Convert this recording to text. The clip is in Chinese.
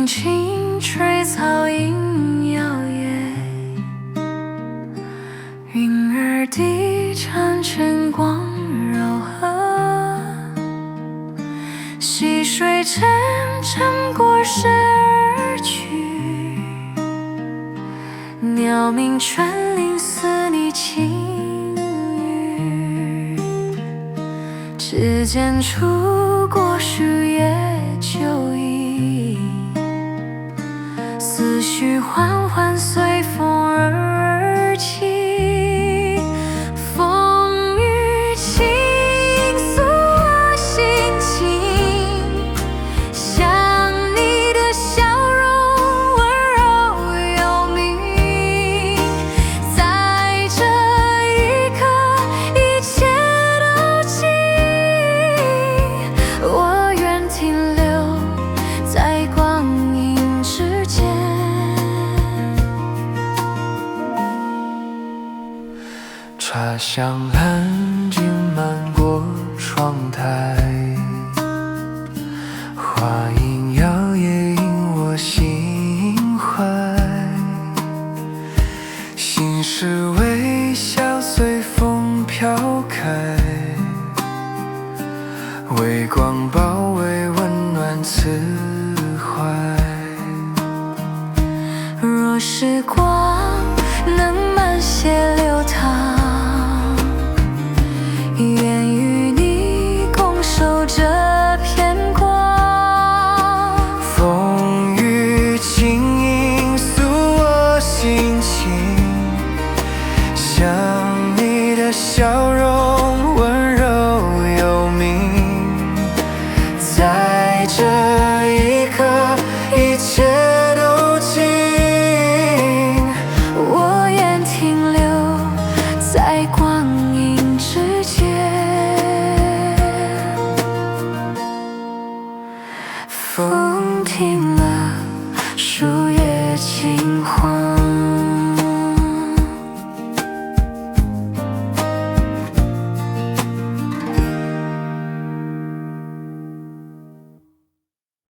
轻轻吹草莺摇曳，云儿低潺晨光柔和，溪水沉沉过身而去，鸟鸣春林似你轻语，指尖触过树叶旧忆，思绪缓缓随风而起，风雨倾诉我心情，想你的笑容温柔有名，在这一刻一切都静，我愿停留在光阴之间。茶香安静漫过窗台，花影摇曳映我心怀，心事微笑随风飘开，微光包围温暖慈怀。若时光能慢些流淌，愿与你共守这片光。风雨轻盈诉我心情，想你的笑容温柔有名，在这一刻一切都静，我愿停留在光